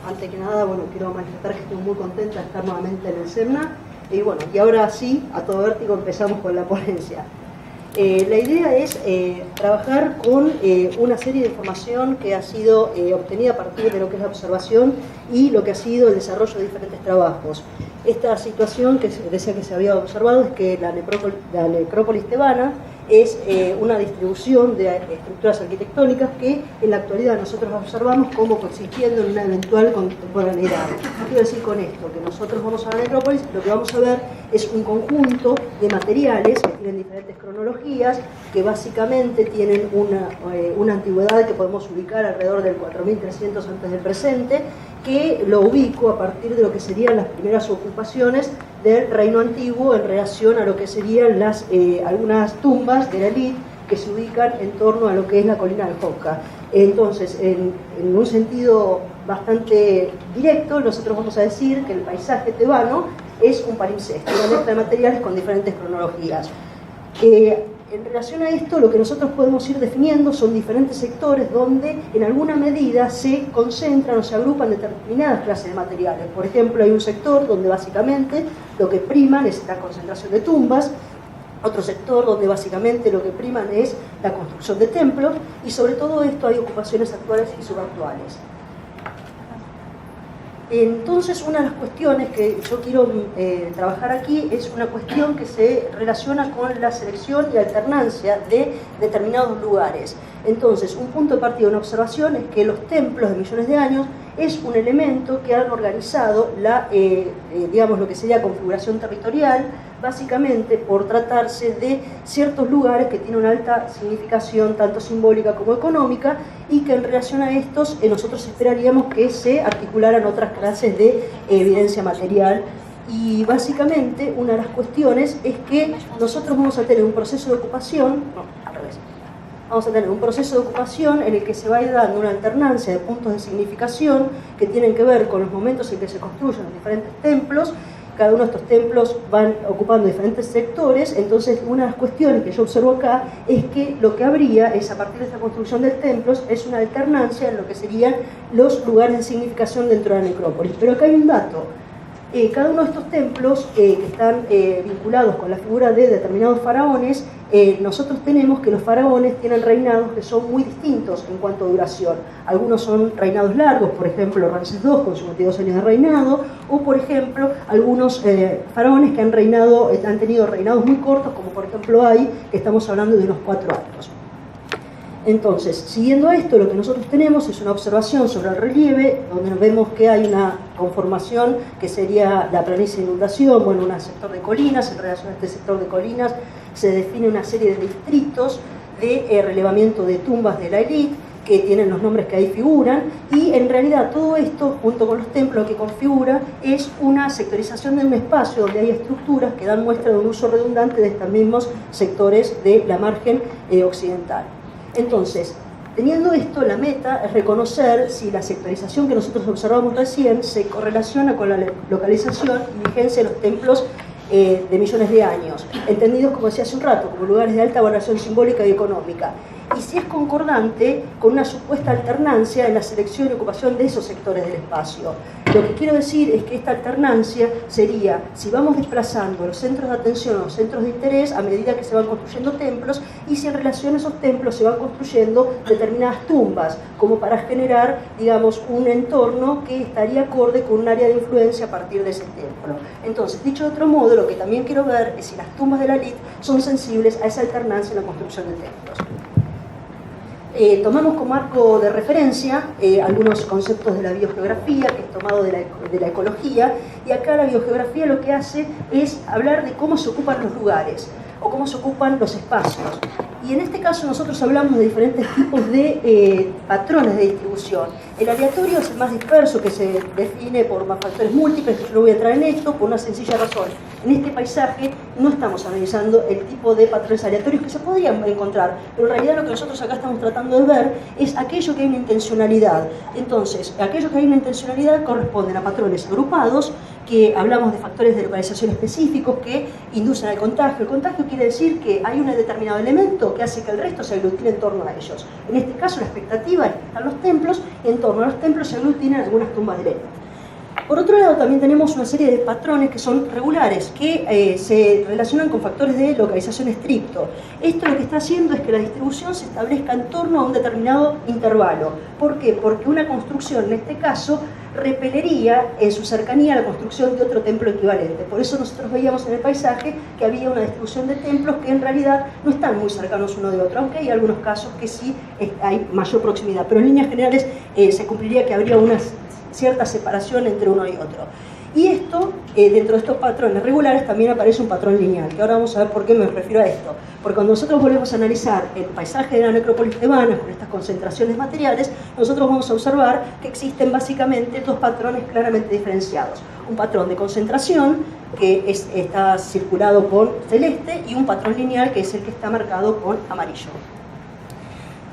Antes que nada, bueno, quiero manifestar que estoy muy contenta de estar nuevamente en el SEMNA. Y bueno, y ahora sí, a todo vértigo empezamos con la ponencia. La idea es trabajar con una serie de información que ha sido obtenida a partir de lo que es la observación y lo que ha sido el desarrollo de diferentes trabajos. Esta situación que decía que se había observado es que la necrópolis tebana es una distribución de estructuras arquitectónicas que en la actualidad nosotros observamos como coexistiendo en una eventual contemporaneidad. ¿Qué quiero decir con esto? Que nosotros vamos a la necrópolis, lo que vamos a ver es un conjunto de materiales que tienen diferentes cronologías, que básicamente tienen una antigüedad que podemos ubicar alrededor del 4300 antes del presente, que lo ubico a partir de lo que serían las primeras ocupaciones del reino antiguo en relación a lo que serían algunas tumbas de la élite que se ubican en torno a lo que es la colina del Josca. Entonces, en un sentido bastante directo, nosotros vamos a decir que el paisaje tebano es un palimpsesto, una mezcla de materiales con diferentes cronologías. En relación a esto, lo que nosotros podemos ir definiendo son diferentes sectores donde en alguna medida se concentran o se agrupan determinadas clases de materiales. Por ejemplo, hay un sector donde básicamente lo que priman es la concentración de tumbas, otro sector donde básicamente lo que priman es la construcción de templos, y sobre todo esto hay ocupaciones actuales y subacuales. Entonces, una de las cuestiones que yo quiero trabajar aquí es una cuestión que se relaciona con la selección y alternancia de determinados lugares. Entonces, un punto de partida, una observación, es que los templos de millones de años es un elemento que han organizado digamos, lo que sería configuración territorial, básicamente por tratarse de ciertos lugares que tienen una alta significación tanto simbólica como económica, y que en relación a estos nosotros esperaríamos que se articularan otras clases de evidencia material. Y básicamente una de las cuestiones es que nosotros vamos a tener un proceso de ocupación, vamos a tener un proceso de ocupación en el que se va a ir dando una alternancia de puntos de significación que tienen que ver con los momentos en que se construyen los diferentes templos. Cada uno de estos templos van ocupando diferentes sectores. Entonces, una de las cuestiones que yo observo acá es que lo que habría es, a partir de esta construcción del templo, es una alternancia en lo que serían los lugares de significación dentro de la necrópolis. Pero acá hay un dato. Cada uno de estos templos que están vinculados con la figura de determinados faraones, nosotros tenemos que los faraones tienen reinados que son muy distintos en cuanto a duración. Algunos son reinados largos, por ejemplo Ramsés II con sus 22 años de reinado, o por ejemplo algunos faraones que han tenido reinados muy cortos, como por ejemplo hay, que estamos hablando de unos 4 años. Entonces, siguiendo esto, lo que nosotros tenemos es una observación sobre el relieve, donde vemos que hay una conformación que sería la planicie de inundación, bueno, un sector de colinas. En relación a este sector de colinas se define una serie de distritos de relevamiento de tumbas de la élite, que tienen los nombres que ahí figuran, y en realidad todo esto, junto con los templos, lo que configura es una sectorización de un espacio donde hay estructuras que dan muestra de un uso redundante de estos mismos sectores de la margen occidental. Entonces, teniendo esto, la meta es reconocer si la sectorización que nosotros observamos recién se correlaciona con la localización y vigencia de los templos de millones de años, entendidos, como decía hace un rato, como lugares de alta valoración simbólica y económica, y si es concordante con una supuesta alternancia en la selección y ocupación de esos sectores del espacio. Lo que quiero decir es que esta alternancia sería si vamos desplazando los centros de atención o los centros de interés a medida que se van construyendo templos, y si en relación a esos templos se van construyendo determinadas tumbas, como para generar, digamos, un entorno que estaría acorde con un área de influencia a partir de ese templo. Entonces, dicho de otro modo, lo que también quiero ver es si las tumbas de la élite son sensibles a esa alternancia en la construcción de templos. Tomamos como marco de referencia algunos conceptos de la biogeografía, que es tomado de la ecología, y acá la biogeografía lo que hace es hablar de cómo se ocupan los lugares o cómo se ocupan los espacios. Y en este caso nosotros hablamos de diferentes tipos de patrones de distribución. El aleatorio es el más disperso, que se define por factores múltiples, que yo no voy a entrar en esto, por una sencilla razón. En este paisaje no estamos analizando el tipo de patrones aleatorios que se podrían encontrar, pero en realidad lo que nosotros acá estamos tratando de ver es aquello que hay una intencionalidad. Entonces, aquello que hay una intencionalidad corresponden a patrones agrupados, que hablamos de factores de localización específicos que inducen al contagio. El contagio quiere decir que hay un determinado elemento que hace que el resto se aglutine en torno a ellos. En este caso, la expectativa es que están los templos y en torno a los templos se aglutinan algunas tumbas de élite. Por otro lado, también tenemos una serie de patrones que son regulares, que se relacionan con factores de localización estricto. Esto lo que está haciendo es que la distribución se establezca en torno a un determinado intervalo. ¿Por qué? Porque una construcción, en este caso, repelería en su cercanía la construcción de otro templo equivalente. Por eso nosotros veíamos en el paisaje que había una distribución de templos que en realidad no están muy cercanos uno de otro, aunque hay algunos casos que sí hay mayor proximidad. Pero en líneas generales se cumpliría que habría una cierta separación entre uno y otro. Y esto, dentro de estos patrones regulares, también aparece un patrón lineal, que ahora vamos a ver por qué me refiero a esto. Porque cuando nosotros volvemos a analizar el paisaje de la necrópolis tebana con estas concentraciones materiales, nosotros vamos a observar que existen básicamente dos patrones claramente diferenciados. Un patrón de concentración, que está circulado con celeste, y un patrón lineal, que es el que está marcado con amarillo.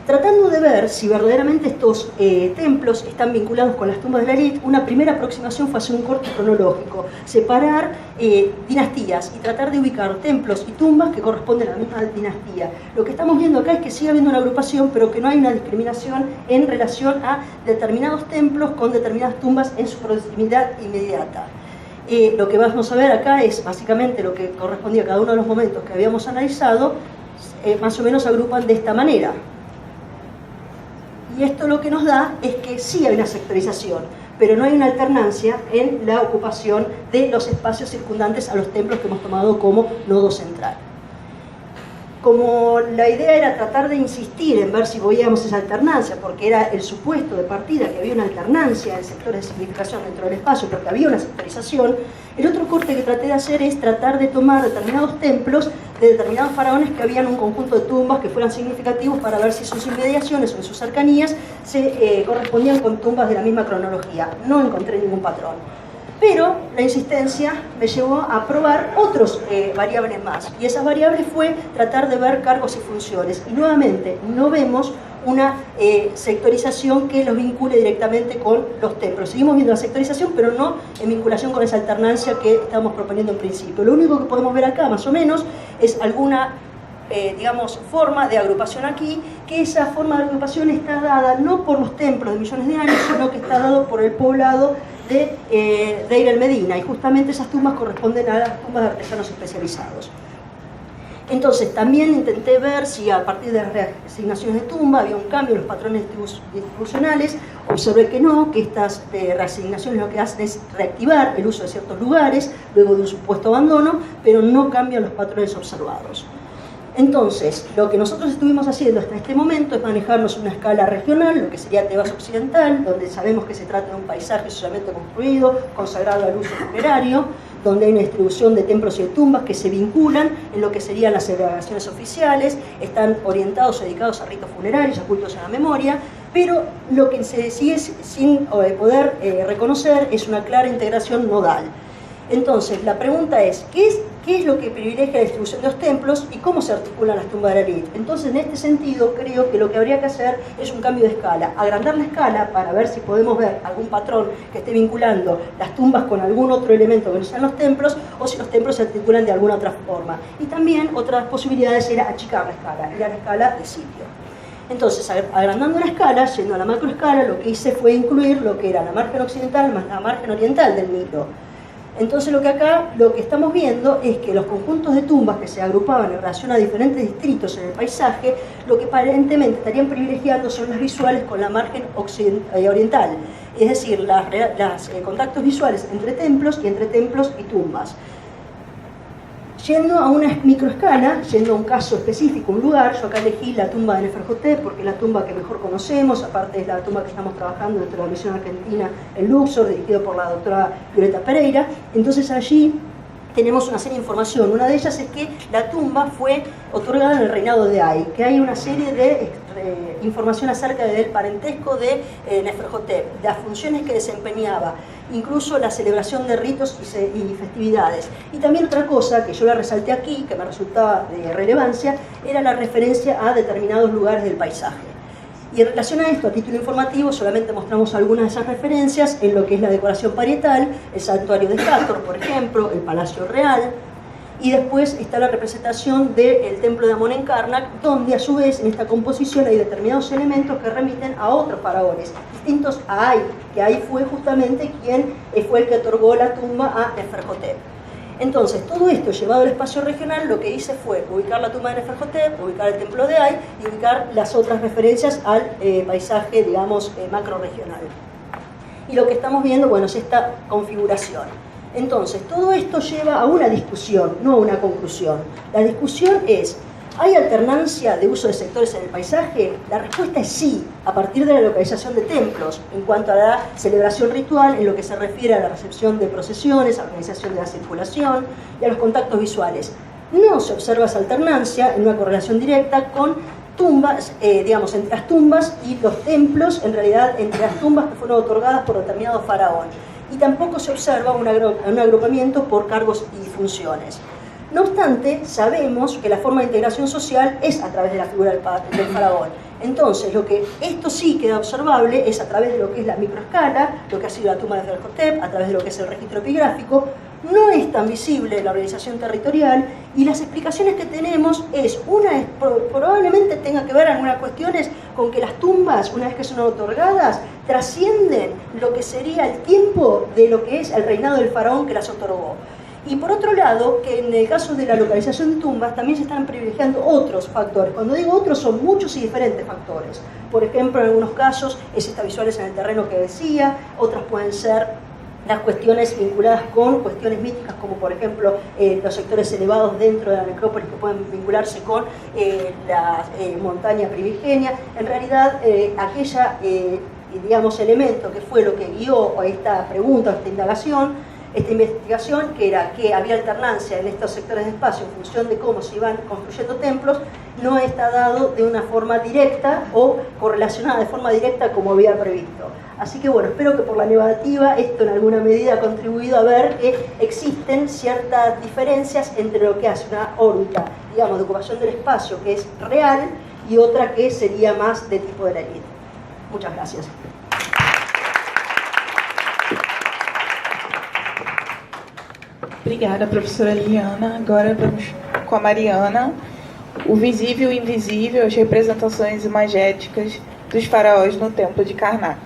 Tratando de ver si verdaderamente estos templos están vinculados con las tumbas de la élite, una primera aproximación fue hacer un corte cronológico, separar dinastías y tratar de ubicar templos y tumbas que corresponden a la misma dinastía. Lo que estamos viendo acá es que sigue habiendo una agrupación, pero que no hay una discriminación en relación a determinados templos con determinadas tumbas en su proximidad inmediata. Lo que vamos a ver acá es básicamente lo que correspondía a cada uno de los momentos que habíamos analizado, más o menos agrupan de esta manera. Y esto lo que nos da es que sí hay una sectorización, pero no hay una alternancia en la ocupación de los espacios circundantes a los templos que hemos tomado como nodo central. Como la idea era tratar de insistir en ver si veíamos esa alternancia, porque era el supuesto de partida que había una alternancia en sectores de significación dentro del espacio, porque había una sectorización, el otro corte que traté de hacer es tratar de tomar determinados templos de determinados faraones que habían un conjunto de tumbas que fueran significativos para ver si sus inmediaciones o en sus cercanías se correspondían con tumbas de la misma cronología. No encontré ningún patrón. Pero la insistencia me llevó a probar otras variables más. Y esas variables fue tratar de ver cargos y funciones. Y nuevamente, no vemos una sectorización que los vincule directamente con los templos. Seguimos viendo la sectorización, pero no en vinculación con esa alternancia que estamos proponiendo en principio. Lo único que podemos ver acá, más o menos, es alguna digamos, forma de agrupación aquí, que esa forma de agrupación está dada no por los templos de millones de años, sino que está dado por el poblado de Deir el Medina, y justamente esas tumbas corresponden a las tumbas de artesanos especializados. Entonces, también intenté ver si a partir de las reasignaciones de tumba había un cambio en los patrones distribucionales. Observé que no, que estas reasignaciones lo que hacen es reactivar el uso de ciertos lugares luego de un supuesto abandono, pero no cambian los patrones observados. Entonces, lo que nosotros estuvimos haciendo hasta este momento es manejarnos una escala regional, lo que sería Tebas Occidental, donde sabemos que se trata de un paisaje socialmente construido, consagrado al uso funerario, donde hay una distribución de templos y de tumbas que se vinculan en lo que serían las celebraciones oficiales, están orientados o dedicados a ritos funerarios, a cultos a la memoria, pero lo que se sigue sin poder reconocer es una clara integración nodal. Entonces, la pregunta es, ¿qué es lo que privilegia la distribución de los templos y cómo se articulan las tumbas de la élite? Entonces, en este sentido, creo que lo que habría que hacer es un cambio de escala, agrandar la escala para ver si podemos ver algún patrón que esté vinculando las tumbas con algún otro elemento que no sean los templos, o si los templos se articulan de alguna otra forma. Y también otras posibilidades era achicar la escala, ir a la escala de sitio. Entonces, agrandando la escala, yendo a la macroescala, lo que hice fue incluir lo que era la margen occidental más la margen oriental del Nilo. Entonces lo que estamos viendo es que los conjuntos de tumbas que se agrupaban en relación a diferentes distritos en el paisaje, lo que aparentemente estarían privilegiando son las visuales con la margen oriental, es decir, los contactos visuales entre templos y tumbas. Yendo a una microescala, yendo a un caso específico, un lugar, yo acá elegí la tumba de Neferhotep porque es la tumba que mejor conocemos, aparte es la tumba que estamos trabajando dentro de la misión argentina en Luxor, dirigido por la doctora Violeta Pereira. Entonces allí tenemos una serie de información. Una de ellas es que la tumba fue otorgada en el reinado de Ay, que hay una serie de información acerca del parentesco de Neferhotep, de las funciones que desempeñaba, incluso la celebración de ritos y festividades. Y también otra cosa que yo la resalté aquí, que me resultaba de relevancia, era la referencia a determinados lugares del paisaje. Y en relación a esto, a título informativo, solamente mostramos algunas de esas referencias en lo que es la decoración parietal, el santuario de Hathor, por ejemplo, el Palacio Real, y después está la representación del templo de Amón en Karnak, donde a su vez en esta composición hay determinados elementos que remiten a otros faraones, distintos a Ay, que Ay fue justamente quien fue el que otorgó la tumba a Neferhotep. Entonces, todo esto llevado al espacio regional, lo que hice fue ubicar la tumba de Neferhotep, ubicar el templo de Ay y ubicar las otras referencias al paisaje, digamos, macro-regional. Y lo que estamos viendo, bueno, es esta configuración. Entonces, todo esto lleva a una discusión, no a una conclusión. La discusión es, ¿hay alternancia de uso de sectores en el paisaje? La respuesta es sí, a partir de la localización de templos, en cuanto a la celebración ritual, en lo que se refiere a la recepción de procesiones, a la organización de la circulación y a los contactos visuales. No se observa esa alternancia en una correlación directa con tumbas, digamos, entre las tumbas y los templos, en realidad entre las tumbas que fueron otorgadas por determinado faraón. Y tampoco se observa un agrupamiento por cargos y funciones. No obstante, sabemos que la forma de integración social es a través de la figura del faraón. Entonces, lo que esto sí queda observable es a través de lo que es la microescala, lo que ha sido la tumba de Neferhotep, a través de lo que es el registro epigráfico. No es tan visible la organización territorial y las explicaciones que tenemos probablemente tenga que ver en algunas cuestiones con que las tumbas, una vez que son otorgadas, trascienden lo que sería el tiempo de lo que es el reinado del faraón que las otorgó. Y por otro lado, que en el caso de la localización de tumbas también se están privilegiando otros factores. Cuando digo otros, son muchos y diferentes factores. Por ejemplo, en algunos casos es estas visuales en el terreno que decía, otras pueden ser las cuestiones vinculadas con cuestiones míticas, como por ejemplo los sectores elevados dentro de la necrópolis que pueden vincularse con la montaña primigenia. En realidad, digamos, elemento que fue lo que guió a esta pregunta, a esta indagación, esta investigación, que era que había alternancia en estos sectores de espacio en función de cómo se iban construyendo templos, no está dado de una forma directa o correlacionada de forma directa como había previsto. Así que bueno, espero que por la negativa esto en alguna medida ha contribuido a ver que existen ciertas diferencias entre lo que hace una órbita, digamos, de ocupación del espacio que es real y otra que sería más de tipo de la élite. Muchas gracias. Obrigada, professora Liliana. Agora vamos com a Mariana. O visível e o invisível, as representações imagéticas dos faraós no templo de Karnak.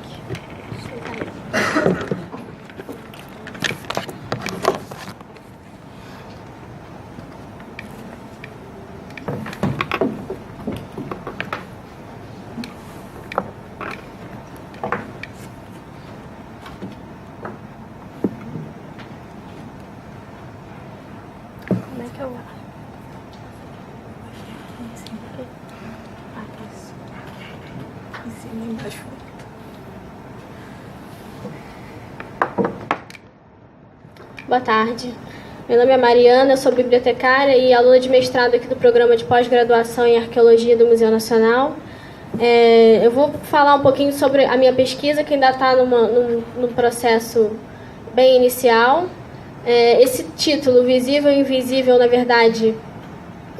Boa tarde. Meu nome é Mariana, eu sou bibliotecária e aluna de mestrado aqui do programa de pós-graduação em Arqueologia do Museu Nacional. Eu vou falar um pouquinho sobre a minha pesquisa, que ainda está num processo bem inicial. Esse título, Visível e Invisível, na verdade,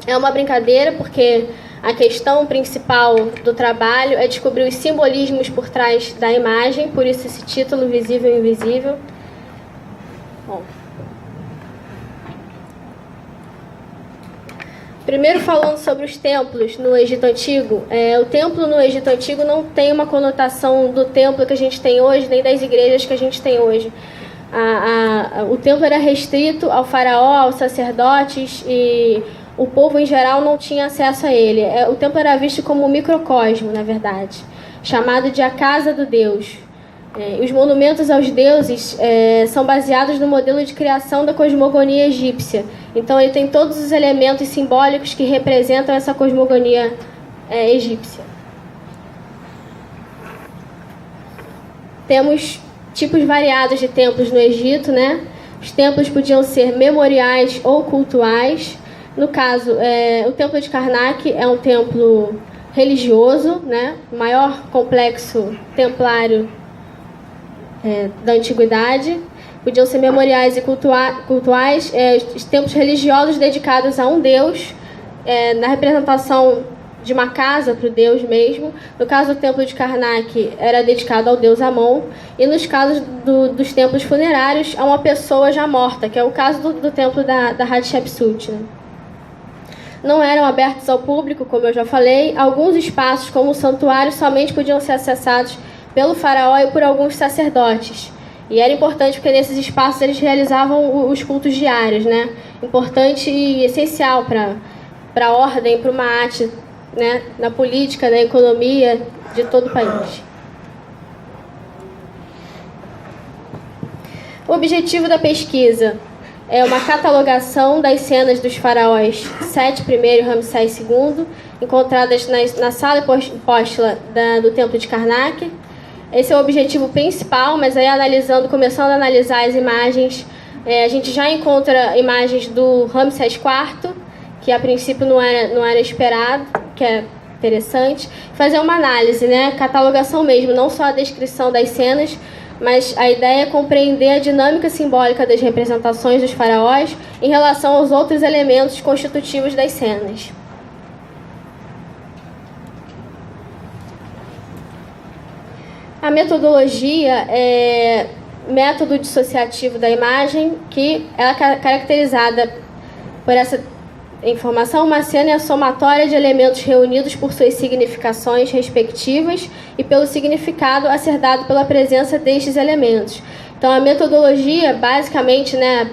é uma brincadeira, porque a questão principal do trabalho é descobrir os simbolismos por trás da imagem, por isso esse título, Visível e Invisível. Bom. Primeiro, falando sobre os templos no Egito Antigo, o templo no Egito Antigo não tem uma conotação do templo que a gente tem hoje, nem das igrejas que a gente tem hoje. O templo era restrito ao faraó, aos sacerdotes, e o povo em geral não tinha acesso a ele. O templo era visto como um microcosmo, na verdade, chamado de a casa do Deus. Os monumentos aos deuses são baseados no modelo de criação da cosmogonia egípcia. Então ele tem todos os elementos simbólicos que representam essa cosmogonia egípcia. Temos tipos variados de templos no Egito, né? Os templos podiam ser memoriais ou cultuais. No caso, o templo de Karnak é um templo religioso, né? O maior complexo templário da antiguidade. Podiam ser memoriais e cultuais, os templos religiosos dedicados a um deus. Na representação de uma casa para o deus mesmo. No caso do templo de Karnak, era dedicado ao deus Amon. E nos casos dos templos funerários, a uma pessoa já morta, que é o caso do templo da Hatshepsut, né? Não eram abertos ao público, como eu já falei. Alguns espaços, como o santuário, somente podiam ser acessados pelo faraó e por alguns sacerdotes. E era importante porque nesses espaços eles realizavam os cultos diários, né? Importante e essencial para a ordem, para o Ma'at, né? Na política, na economia de todo o país. O objetivo da pesquisa é uma catalogação das cenas dos faraós Sete I e Ramsés II, encontradas na sala hipóstila do templo de Karnak. Esse é o objetivo principal, mas aí começando a analisar as imagens, a gente já encontra imagens do Ramsés IV, que a princípio não era esperado, que é interessante. Fazer uma análise, né? Catalogação mesmo, não só a descrição das cenas, mas a ideia é compreender a dinâmica simbólica das representações dos faraós em relação aos outros elementos constitutivos das cenas. A metodologia é método dissociativo da imagem, que é caracterizada por essa informação. Uma cena é a somatória de elementos reunidos por suas significações respectivas e pelo significado a ser dado pela presença destes elementos. Então, a metodologia, basicamente, né,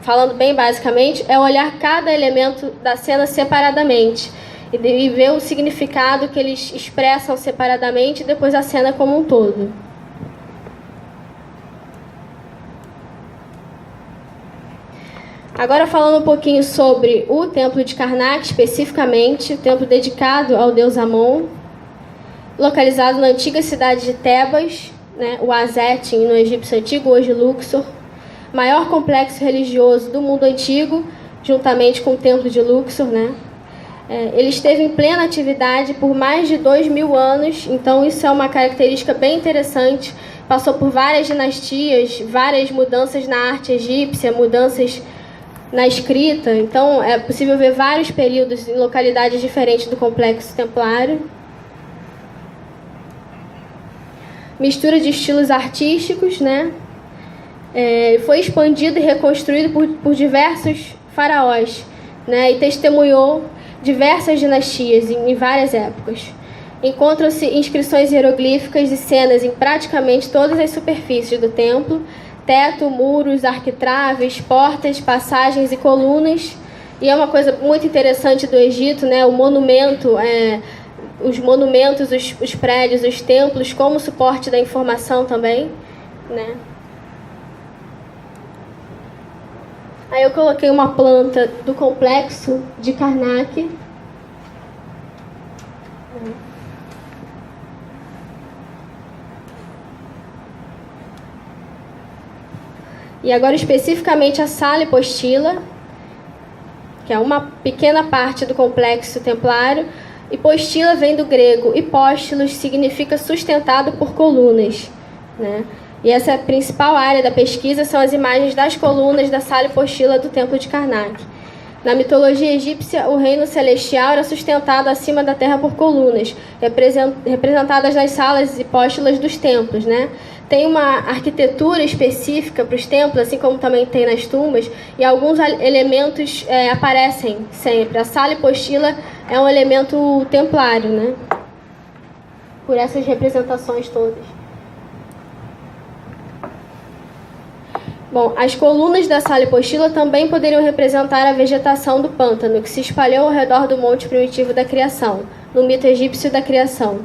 falando bem basicamente, é olhar cada elemento da cena separadamente e ver o significado que eles expressam separadamente e depois a cena como um todo. Agora falando um pouquinho sobre o templo de Karnak, especificamente, o templo dedicado ao deus Amon, localizado na antiga cidade de Tebas, né, o Azet, no egípcio antigo, hoje Luxor, maior complexo religioso do mundo antigo, juntamente com o templo de Luxor, né? Ele esteve em plena atividade por mais de 2000 anos, então isso é uma característica bem interessante. Passou por várias dinastias, várias mudanças na arte egípcia, mudanças na escrita, então é possível ver vários períodos em localidades diferentes do complexo templário. Mistura de estilos artísticos, né? Foi expandido e reconstruído por diversos faraós, né? E testemunhou diversas dinastias em várias épocas. Encontram-se inscrições hieroglíficas e cenas em praticamente todas as superfícies do templo: teto, muros, arquitraves, portas, passagens e colunas. E é uma coisa muito interessante do Egito, né? O monumento, os monumentos, os prédios, os templos como suporte da informação também, né? Aí eu coloquei uma planta do complexo de Karnak. E agora especificamente a sala hipostila, que é uma pequena parte do complexo templário. Hipostila vem do grego hipóstilos, significa sustentado por colunas, né? E essa principal área da pesquisa são as imagens das colunas da sala hipostila do templo de Karnak. Na mitologia egípcia, o reino celestial era sustentado acima da terra por colunas, representadas nas salas hipóstilas dos templos, né? Tem uma arquitetura específica para os templos, assim como também tem nas tumbas, e alguns elementos aparecem sempre. A sala hipostila é um elemento templário, né? Por essas representações todas. Bom, as colunas da sala hipostila também poderiam representar a vegetação do pântano, que se espalhou ao redor do monte primitivo da criação, no mito egípcio da criação.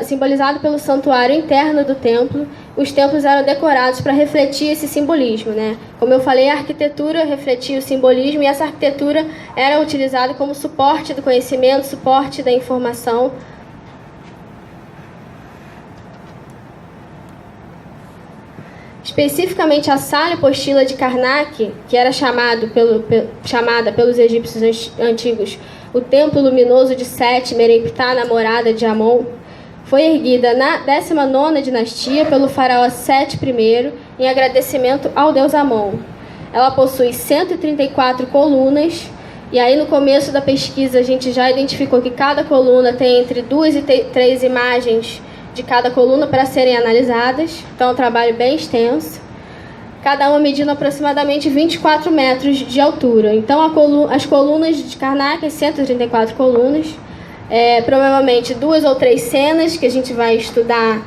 Simbolizado pelo santuário interno do templo, os templos eram decorados para refletir esse simbolismo, né? Como eu falei, a arquitetura refletia o simbolismo e essa arquitetura era utilizada como suporte do conhecimento, suporte da informação. Especificamente a sala hipostila de Karnak, que era chamada pelos egípcios antigos o Templo Luminoso de Sete, Meremptah, namorada de Amon, foi erguida na 19ª dinastia pelo faraó Sete I em agradecimento ao deus Amon. Ela possui 134 colunas E aí, no começo da pesquisa, a gente já identificou que cada coluna tem entre 2 e 3 imagens de cada coluna para serem analisadas. Então, é um trabalho bem extenso. Cada uma medindo aproximadamente 24 metros de altura. Então, as colunas de Karnak, 134 colunas, provavelmente 2 ou 3 cenas que a gente vai estudar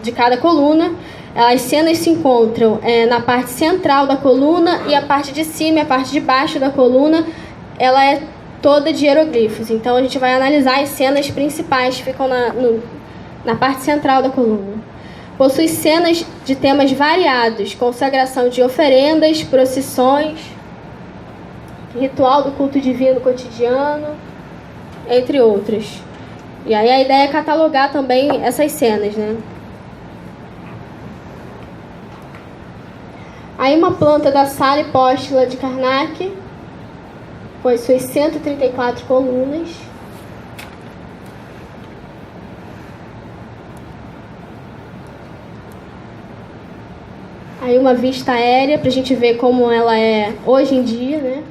de cada coluna. As cenas se encontram na parte central da coluna e a parte de cima e a parte de baixo da coluna, ela é toda de hieroglifos. Então, a gente vai analisar as cenas principais que ficam na parte central da coluna. Possui cenas de temas variados, consagração de oferendas, procissões, ritual do culto divino cotidiano, entre outros. E aí a ideia é catalogar também essas cenas, né? Aí uma planta da sala hipóstila de Karnak, com as suas 134 colunas. Aí uma vista aérea para a gente ver como ela é hoje em dia, né?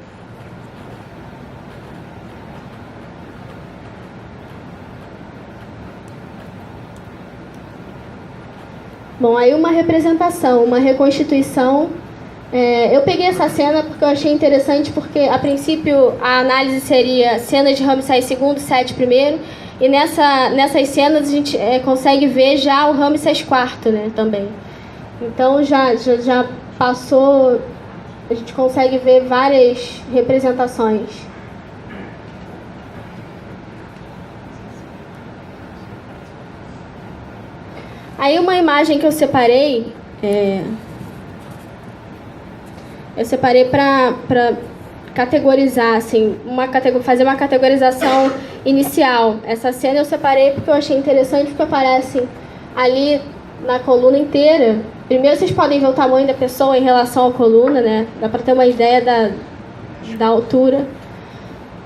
Bom, aí uma representação, uma reconstituição. Eu peguei essa cena porque eu achei interessante, porque a princípio a análise seria cenas de Ramsés II, Sete I, e nessas cenas a gente consegue ver já o Ramsés IV, né, também. Então já passou, a gente consegue ver várias representações. Aí uma imagem que eu separei para categorizar, assim, fazer uma categorização inicial. Essa cena eu separei porque eu achei interessante, porque aparece ali na coluna inteira. Primeiro vocês podem ver o tamanho da pessoa em relação à coluna, né? Dá para ter uma ideia da altura.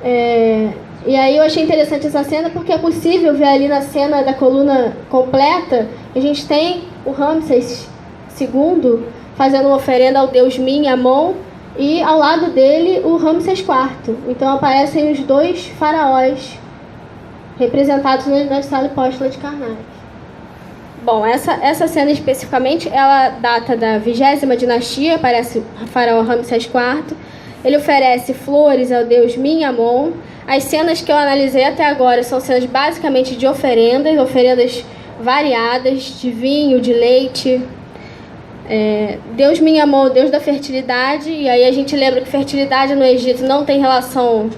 E aí eu achei interessante essa cena porque é possível ver ali na cena da coluna completa, a gente tem o Ramsés II fazendo uma oferenda ao deus Min, Amon, e ao lado dele o Ramsés IV. Então aparecem os dois faraós representados na sala hipóstila de Karnak. Bom, essa cena especificamente, ela data da 20ª dinastia, aparece o faraó Ramsés IV. Ele oferece flores ao deus Min, Amon. As cenas que eu analisei até agora são cenas basicamente de oferendas variadas, de vinho, de leite. Deus Min, Amon, deus da fertilidade, e aí a gente lembra que fertilidade no Egito não tem relação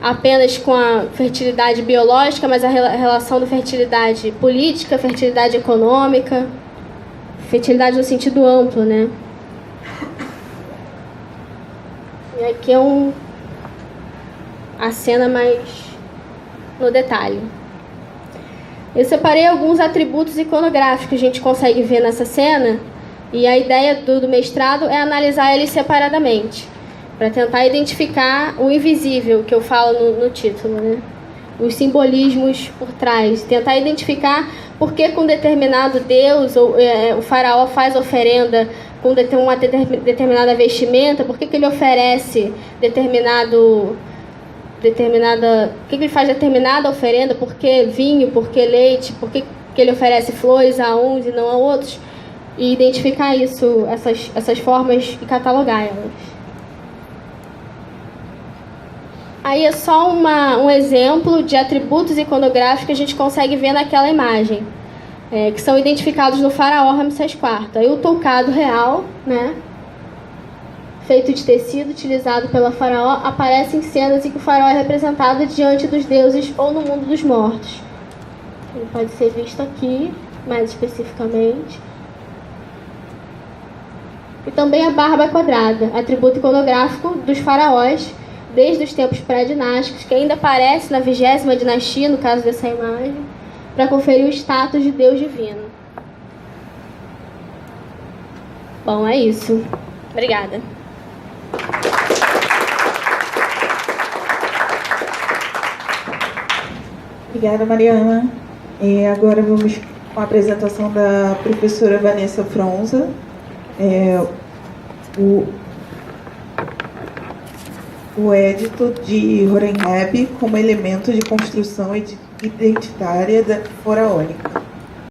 apenas com a fertilidade biológica, mas a relação da fertilidade política, fertilidade econômica, fertilidade no sentido amplo, né? E aqui é a cena mais no detalhe. Eu separei alguns atributos iconográficos que a gente consegue ver nessa cena, e a ideia do mestrado é analisar eles separadamente, para tentar identificar o invisível, que eu falo no título, né? Os simbolismos por trás, tentar identificar por que com determinado deus o faraó faz oferenda com uma determinada vestimenta, por que ele oferece por que ele faz determinada oferenda, por que vinho, por que leite, por que ele oferece flores a uns e não a outros, e identificar isso, essas formas e catalogar elas. Aí é só um exemplo de atributos iconográficos que a gente consegue ver naquela imagem, que são identificados no faraó Ramsés IV. Aí o toucado real, né, feito de tecido utilizado pela faraó, aparece em cenas em que o faraó é representado diante dos deuses ou no mundo dos mortos. Ele pode ser visto aqui, mais especificamente. E também a barba quadrada, atributo iconográfico dos faraós, desde os tempos pré-dinásticos, que ainda aparece na 20ª dinastia, no caso dessa imagem, para conferir o status de Deus divino. Bom, é isso. Obrigada. Obrigada, Mariana. Agora vamos com a apresentação da professora Vanessa Fronza. o Édito de Horemheb como elemento de construção identitária da faraônica.